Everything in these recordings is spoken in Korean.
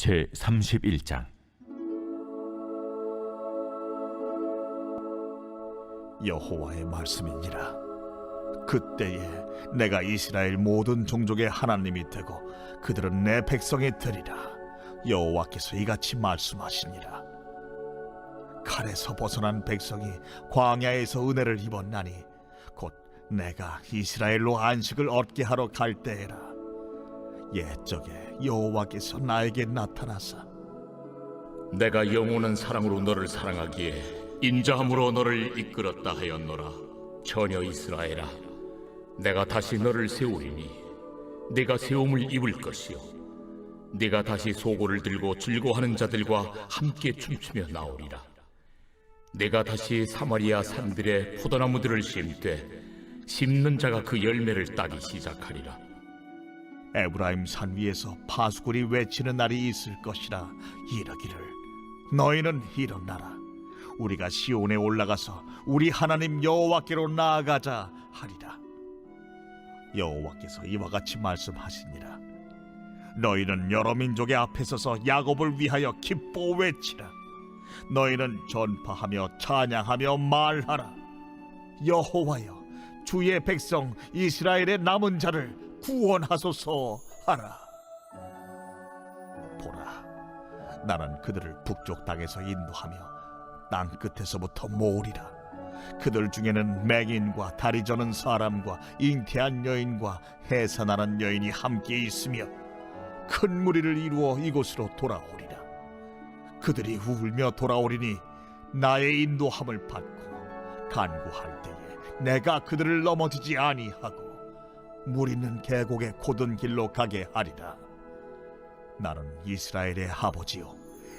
제 31장. 여호와의 말씀이니라. 그때에 내가 이스라엘 모든 종족의 하나님이 되고 그들은 내 백성이 되리라. 여호와께서 이같이 말씀하시니라. 칼에서 벗어난 백성이 광야에서 은혜를 입었나니 곧 내가 이스라엘로 안식을 얻게 하러 갈 때에라. 옛적에 여호와께서 나에게 나타나사 내가 영원한 사랑으로 너를 사랑하기에 인자함으로 너를 이끌었다 하였노라. 처녀 이스라엘아, 내가 다시 너를 세우리니 네가 세움을 입을 것이요 네가 다시 소고를 들고 즐거워하는 자들과 함께 춤추며 나오리라. 내가 다시 사마리아 산들에 포도나무들을 심되 심는 자가 그 열매를 따기 시작하리라. 에브라임 산 위에서 파수꾼이 외치는 날이 있을 것이라. 이르기를 너희는 일어나라. 우리가 시온에 올라가서 우리 하나님 여호와께로 나아가자 하리라. 여호와께서 이와 같이 말씀하시니라. 너희는 여러 민족의 앞에 서서 야곱을 위하여 기뻐 외치라. 너희는 전파하며 찬양하며 말하라. 여호와여, 주의 백성 이스라엘의 남은 자를 구원하소서 하라. 보라, 나는 그들을 북쪽 땅에서 인도하며 땅 끝에서부터 모으리라. 그들 중에는 맹인과 다리 저는 사람과 잉태한 여인과 해산하는 여인이 함께 있으며 큰 무리를 이루어 이곳으로 돌아오리라. 그들이 울며 돌아오리니 나의 인도함을 받고 간구할 때에 내가 그들을 넘어지지 아니하고 물 있는 계곡의 곧은 길로 가게 하리라. 나는 이스라엘의 아버지요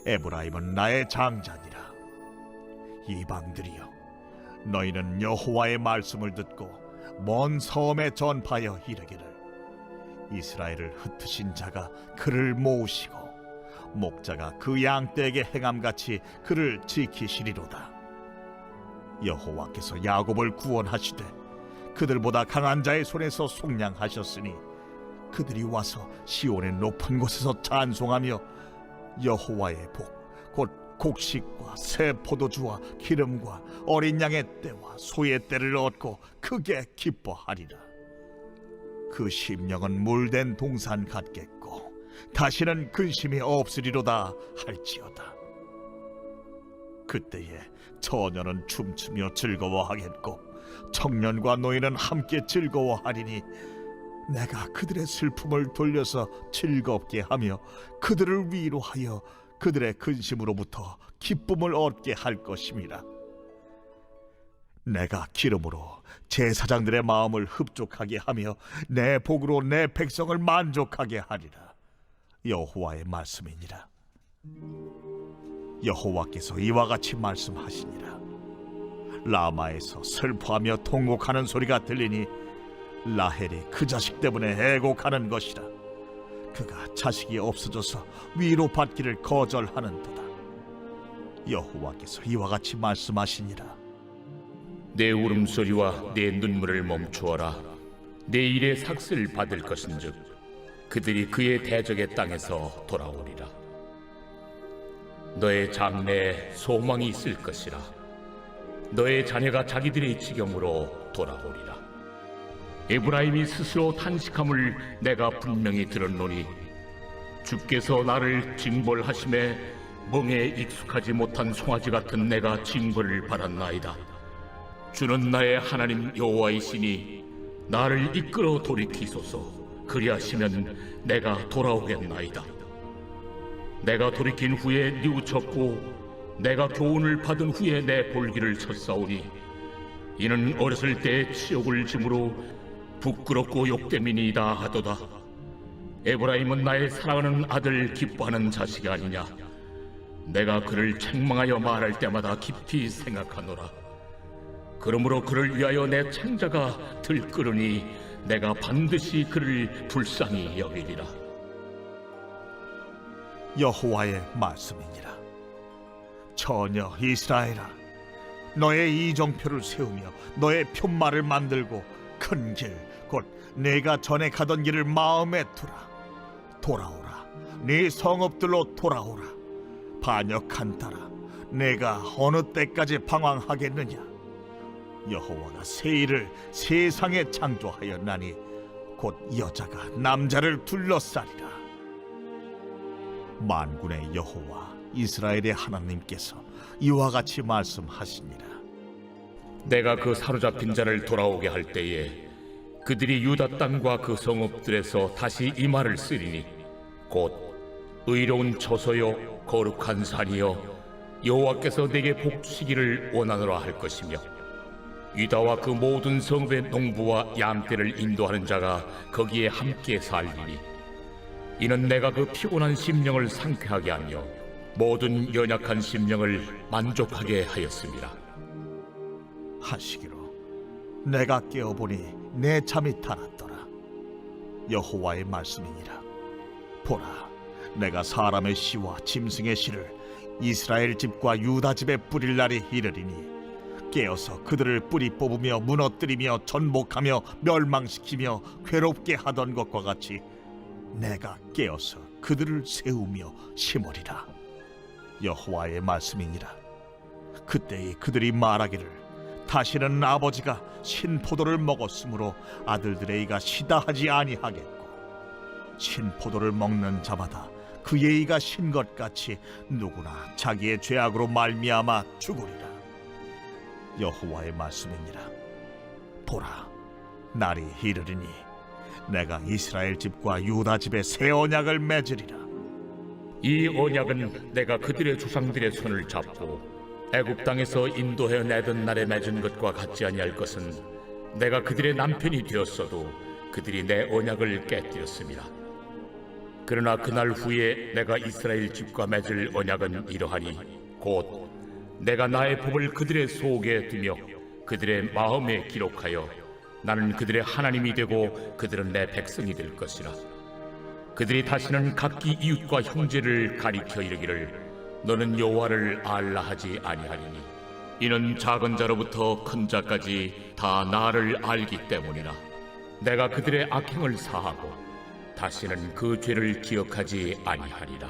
에브라임은 나의 장자니라. 이방들이여, 너희는 여호와의 말씀을 듣고 먼 섬에 전파하여 이르기를 이스라엘을 흩으신 자가 그를 모으시고 목자가 그 양떼에게 행함같이 그를 지키시리로다. 여호와께서 야곱을 구원하시되 그들보다 강한 자의 손에서 속량하셨으니 그들이 와서 시온의 높은 곳에서 찬송하며 여호와의 복 곧 곡식과 새 포도주와 기름과 어린 양의 떼와 소의 떼를 얻고 크게 기뻐하리라. 그 심령은 물된 동산 같겠고 다시는 근심이 없으리로다 할지어다. 그때에 처녀는 춤추며 즐거워하겠고 청년과 노인은 함께 즐거워하리니 내가 그들의 슬픔을 돌려서 즐겁게 하며 그들을 위로하여 그들의 근심으로부터 기쁨을 얻게 할 것임이라. 내가 기름으로 제사장들의 마음을 흡족하게 하며 내 복으로 내 백성을 만족하게 하리라. 여호와의 말씀이니라. 여호와께서 이와 같이 말씀하시니라. 라마에서 슬퍼하며 통곡하는 소리가 들리니 라헬이 그 자식 때문에 애곡하는 것이라. 그가 자식이 없어져서 위로받기를 거절하는도다. 여호와께서 이와 같이 말씀하시니라. 내 울음소리와 내 눈물을 멈추어라. 내 일의 삭슬 받을 것인즉 그들이 그의 대적의 땅에서 돌아오리라. 너의 장래에 소망이 있을 것이라. 너의 자녀가 자기들의 지경으로 돌아오리라. 에브라임이 스스로 탄식함을 내가 분명히 들었노니 주께서 나를 징벌하심에 멍에 익숙하지 못한 송아지 같은 내가 징벌을 받았나이다. 주는 나의 하나님 여호와이시니 나를 이끌어 돌이키소서. 그리하시면 내가 돌아오겠나이다. 내가 돌이킨 후에 뉘우쳤고 내가 교훈을 받은 후에 내 볼기를 쳤사오니 이는 어렸을 때 치욕을 짐으로 부끄럽고 욕됨이니이다 하도다. 에브라임은 나의 사랑하는 아들 기뻐하는 자식이 아니냐. 내가 그를 책망하여 말할 때마다 깊이 생각하노라. 그러므로 그를 위하여 내 창자가 들끓으니 내가 반드시 그를 불쌍히 여기리라. 여호와의 말씀이니라. 처녀 이스라엘아, 너의 이정표를 세우며 너의 편말을 만들고 큰 길 곧 내가 전에 가던 길을 마음에 두라. 돌아오라, 네 성읍들로 돌아오라. 반역한따라 내가 어느 때까지 방황하겠느냐? 여호와가 새 일을 세상에 창조하였나니 곧 여자가 남자를 둘러싸리라. 만군의 여호와 이스라엘의 하나님께서 이와 같이 말씀하시니라. 내가 그 사로잡힌 자를 돌아오게 할 때에 그들이 유다 땅과 그 성읍들에서 다시 이 말을 쓰리니 곧 의로운 처소요 거룩한 산이여 여호와께서 내게 복 주시기를 원하노라 할 것이며 유다와 그 모든 성읍의 농부와 양떼를 인도하는 자가 거기에 함께 살리니 이는 내가 그 피곤한 심령을 상쾌하게 하며 모든 연약한 심령을 만족하게 하였습니다. 하시기로 내가 깨어보니 내 잠이 달았더라. 여호와의 말씀이니라. 보라, 내가 사람의 씨와 짐승의 씨를 이스라엘 집과 유다 집에 뿌릴 날이 이르리니 깨어서 그들을 뿌리 뽑으며 무너뜨리며 전복하며 멸망시키며 괴롭게 하던 것과 같이 내가 깨어서 그들을 세우며 심으리라. 여호와의 말씀이니라. 그때에 그들이 말하기를 다시는 아버지가 신포도를 먹었으므로 아들들의 이가 시다 하지 아니하겠고 신포도를 먹는 자마다 그의 이가 신 것 같이 누구나 자기의 죄악으로 말미암아 죽으리라. 여호와의 말씀이니라. 보라, 날이 이르리니 내가 이스라엘 집과 유다 집에 새 언약을 맺으리라. 이 언약은 내가 그들의 조상들의 손을 잡고 애굽 땅에서 인도해 내던 날에 맺은 것과 같지 아니할 것은 내가 그들의 남편이 되었어도 그들이 내 언약을 깨뜨렸습니다. 그러나 그날 후에 내가 이스라엘 집과 맺을 언약은 이러하니 곧 내가 나의 법을 그들의 속에 두며 그들의 마음에 기록하여 나는 그들의 하나님이 되고 그들은 내 백성이 될 것이라. 그들이 다시는 각기 이웃과 형제를 가리켜 이르기를 너는 여호와를 알라 하지 아니하리니 이는 작은 자로부터 큰 자까지 다 나를 알기 때문이라. 내가 그들의 악행을 사하고 다시는 그 죄를 기억하지 아니하리라.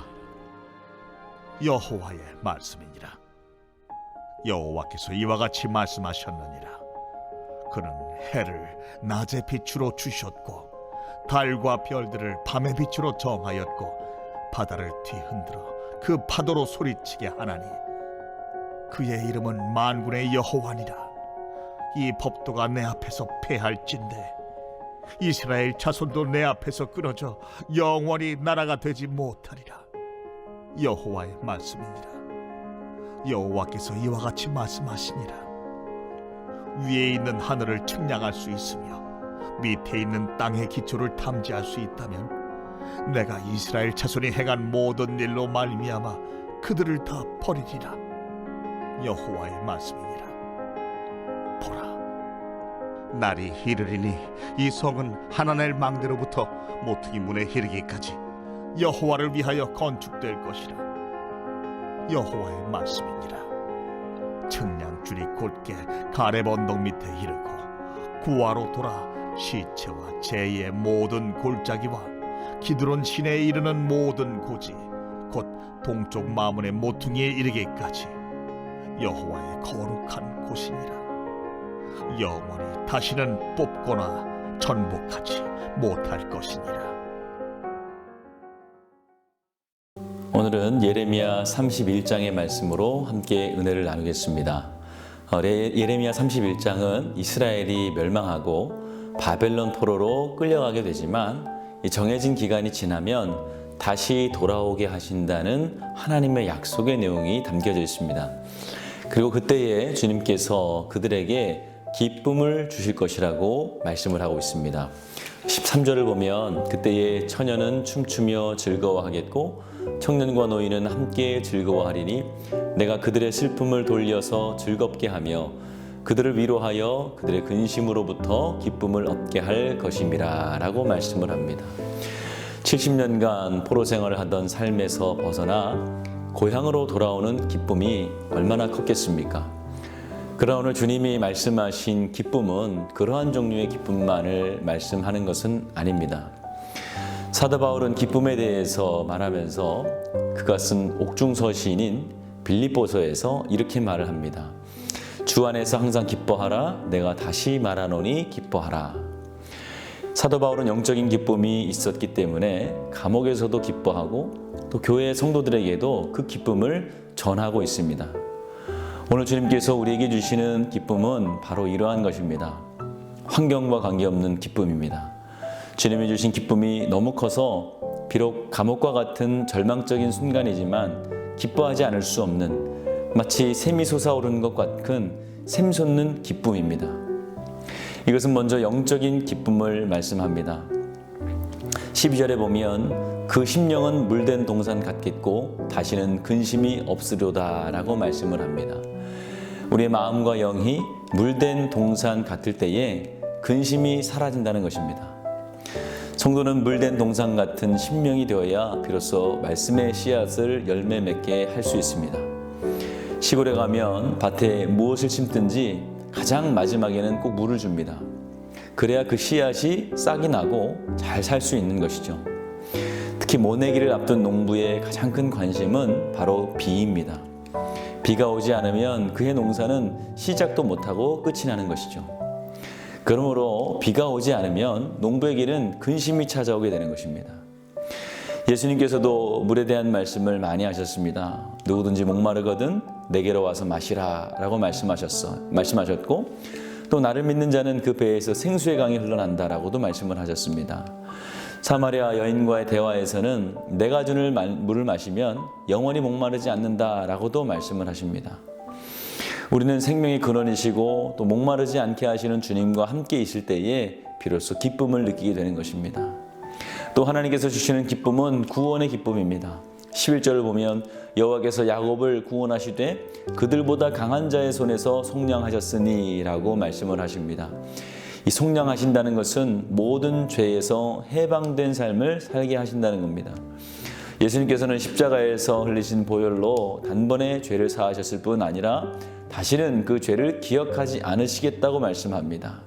여호와의 말씀이니라. 여호와께서 이와 같이 말씀하셨느니라. 그는 해를 낮의 빛으로 주셨고 달과 별들을 밤의 빛으로 정하였고 바다를 뒤흔들어 그 파도로 소리치게 하나니 그의 이름은 만군의 여호와니라. 이 법도가 내 앞에서 패할진대 이스라엘 자손도 내 앞에서 끊어져 영원히 나라가 되지 못하리라. 여호와의 말씀이니라. 여호와께서 이와 같이 말씀하시니라. 위에 있는 하늘을 측량할 수 있으며 밑에 있는 땅의 기초를 탐지할 수 있다면 내가 이스라엘 자손이 행한 모든 일로 말미암아 그들을 다 버리리라. 여호와의 말씀이니라. 보라, 날이 이르리니 이 성은 하나넬 망대로부터 모퉁이 문에 이르기까지 여호와를 위하여 건축될 것이라. 여호와의 말씀이니라. 측량줄이 곧게 가렙 언덕 밑에 이르고 구하로 돌아 시체와 제의 모든 골짜기와 기드론 시내에 이르는 모든 고지 곧 동쪽 마문의 모퉁이에 이르기까지 여호와의 거룩한 곳이니라. 영원히 다시는 뽑거나 전복하지 못할 것이니라. 오늘은 예레미야 31장의 말씀으로 함께 은혜를 나누겠습니다. 예레미야 31장은 이스라엘이 멸망하고 바벨론 포로로 끌려가게 되지만 정해진 기간이 지나면 다시 돌아오게 하신다는 하나님의 약속의 내용이 담겨져 있습니다. 그리고 그때에 주님께서 그들에게 기쁨을 주실 것이라고 말씀을 하고 있습니다. 13절을 보면 그때에 처녀는 춤추며 즐거워하겠고 청년과 노인은 함께 즐거워하리니 내가 그들의 슬픔을 돌려서 즐겁게 하며 그들을 위로하여 그들의 근심으로부터 기쁨을 얻게 할 것임이라 라고 말씀을 합니다. 70년간 포로 생활을 하던 삶에서 벗어나 고향으로 돌아오는 기쁨이 얼마나 컸겠습니까? 그러나 오늘 주님이 말씀하신 기쁨은 그러한 종류의 기쁨만을 말씀하는 것은 아닙니다. 사도 바울은 기쁨에 대해서 말하면서 그가 쓴 옥중서 시인인 빌립보서에서 이렇게 말을 합니다. 주 안에서 항상 기뻐하라. 내가 다시 말하노니 기뻐하라. 사도 바울은 영적인 기쁨이 있었기 때문에 감옥에서도 기뻐하고 또 교회 성도들에게도 그 기쁨을 전하고 있습니다. 오늘 주님께서 우리에게 주시는 기쁨은 바로 이러한 것입니다. 환경과 관계없는 기쁨입니다. 주님이 주신 기쁨이 너무 커서 비록 감옥과 같은 절망적인 순간이지만 기뻐하지 않을 수 없는 마치 샘이 솟아오르는 것 같은 샘솟는 기쁨입니다. 이것은 먼저 영적인 기쁨을 말씀합니다. 12절에 보면 그 심령은 물된 동산 같겠고 다시는 근심이 없으려다 라고 말씀을 합니다. 우리의 마음과 영이 물된 동산 같을 때에 근심이 사라진다는 것입니다. 성도는 물된 동산 같은 심령이 되어야 비로소 말씀의 씨앗을 열매 맺게 할 수 있습니다. 시골에 가면 밭에 무엇을 심든지 가장 마지막에는 꼭 물을 줍니다. 그래야 그 씨앗이 싹이 나고 잘 살 수 있는 것이죠. 특히 모내기를 앞둔 농부의 가장 큰 관심은 바로 비입니다. 비가 오지 않으면 그의 농사는 시작도 못하고 끝이 나는 것이죠. 그러므로 비가 오지 않으면 농부에게는 근심이 찾아오게 되는 것입니다. 예수님께서도 물에 대한 말씀을 많이 하셨습니다. 누구든지 목마르거든 내게로 와서 마시라 라고 말씀하셨고 또 나를 믿는 자는 그 배에서 생수의 강이 흘러난다라고도 말씀을 하셨습니다. 사마리아 여인과의 대화에서는 내가 주는 물을 마시면 영원히 목마르지 않는다라고도 말씀을 하십니다. 우리는 생명의 근원이시고 또 목마르지 않게 하시는 주님과 함께 있을 때에 비로소 기쁨을 느끼게 되는 것입니다. 또 하나님께서 주시는 기쁨은 구원의 기쁨입니다. 11절을 보면 여호와께서 야곱을 구원하시되 그들보다 강한 자의 손에서 속량하셨으니 라고 말씀을 하십니다. 이 속량하신다는 것은 모든 죄에서 해방된 삶을 살게 하신다는 겁니다. 예수님께서는 십자가에서 흘리신 보혈로 단번에 죄를 사하셨을 뿐 아니라 다시는 그 죄를 기억하지 않으시겠다고 말씀합니다.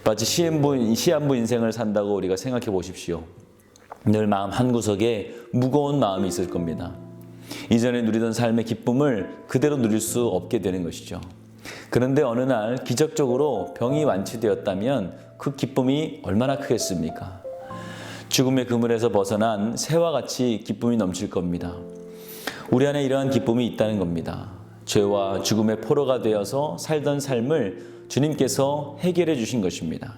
마치 시한부 인생을 산다고 우리가 생각해 보십시오. 늘 마음 한구석에 무거운 마음이 있을 겁니다. 이전에 누리던 삶의 기쁨을 그대로 누릴 수 없게 되는 것이죠. 그런데 어느 날 기적적으로 병이 완치되었다면 그 기쁨이 얼마나 크겠습니까? 죽음의 그물에서 벗어난 새와 같이 기쁨이 넘칠 겁니다. 우리 안에 이러한 기쁨이 있다는 겁니다. 죄와 죽음의 포로가 되어서 살던 삶을 주님께서 해결해 주신 것입니다.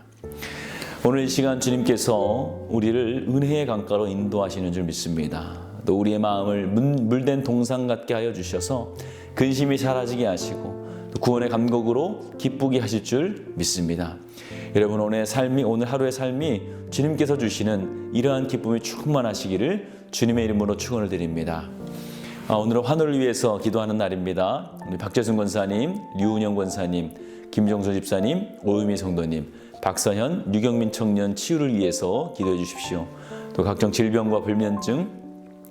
오늘 이 시간 주님께서 우리를 은혜의 강가로 인도하시는 줄 믿습니다. 또 우리의 마음을 물된 동상 같게 하여 주셔서 근심이 사라지게 하시고 또 구원의 감격으로 기쁘게 하실 줄 믿습니다. 여러분 오늘 하루의 삶이 주님께서 주시는 이러한 기쁨이 충만하시기를 주님의 이름으로 축원을 드립니다. 오늘은 환우를 위해서 기도하는 날입니다. 우리 박재순 권사님, 류은영 권사님, 김정수 집사님, 오유미 성도님, 박서현, 류경민 청년 치유를 위해서 기도해 주십시오. 또 각종 질병과 불면증,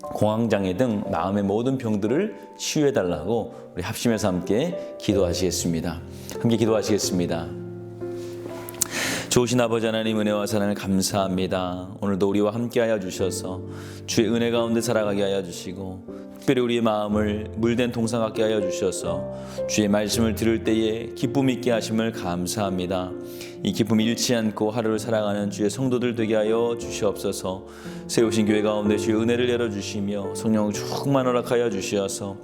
공황장애 등 마음의 모든 병들을 치유해 달라고 우리 합심해서 함께 기도하시겠습니다. 함께 기도하시겠습니다. 좋으신 아버지 하나님 은혜와 사랑을 감사합니다. 오늘도 우리와 함께하여 주셔서 주의 은혜 가운데 살아가게 하여 주시고 특별히 우리의 마음을 물된 동상 같게 하여 주셔서 주의 말씀을 들을 때에 기쁨 있게 하심을 감사합니다. 이 기쁨이 잃지 않고 하루를 살아가는 주의 성도들 되게 하여 주시옵소서. 세우신 교회 가운데 주의 은혜를 열어주시며 성령 충만 허락하여 주시어서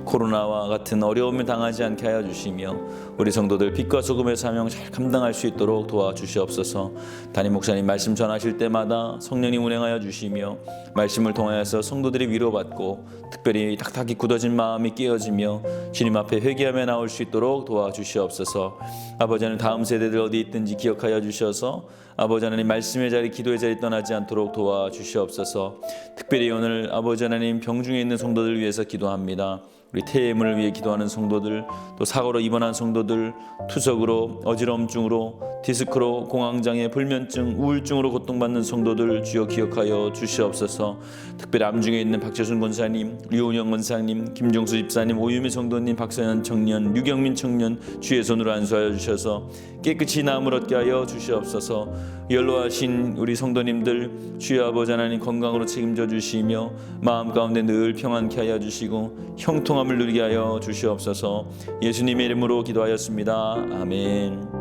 코로나와 같은 어려움을 당하지 않게 하여 주시며 우리 성도들 빛과 소금의 사명 잘 감당할 수 있도록 도와주시옵소서. 담임 목사님 말씀 전하실 때마다 성령님 운행하여 주시며 말씀을 통하여서 성도들이 위로받고 특별히 딱딱이 굳어진 마음이 깨어지며 주님 앞에 회개하며 나올 수 있도록 도와주시옵소서. 아버지 하나님 다음 세대들 어디 있든지 기억하여 주셔서 아버지 하나님 말씀의 자리 기도의 자리 떠나지 않도록 도와주시옵소서. 특별히 오늘 아버지 하나님 병중에 있는 성도들 위해서 기도합니다. 우리 폐렴을 위해 기도하는 성도들, 또 사고로 입원한 성도들, 투석으로, 어지럼증으로, 디스크로, 공황장애, 불면증, 우울증으로 고통받는 성도들 주여 기억하여 주시옵소서. 특별히 암중에 있는 박재순 권사님, 류은영 권사님, 김종수 집사님, 오유미 성도님, 박서연 청년, 유경민 청년 주의 손으로 안수하여 주셔서 깨끗이 나음을 얻게 하여 주시옵소서. 연로하신 우리 성도님들 주여 아버지 하나님 건강으로 책임져 주시며 마음 가운데 늘 평안케 하여 주시고 형통함을 누리게 하여 주시옵소서. 예수님의 이름으로 기도하였습니다. 아멘.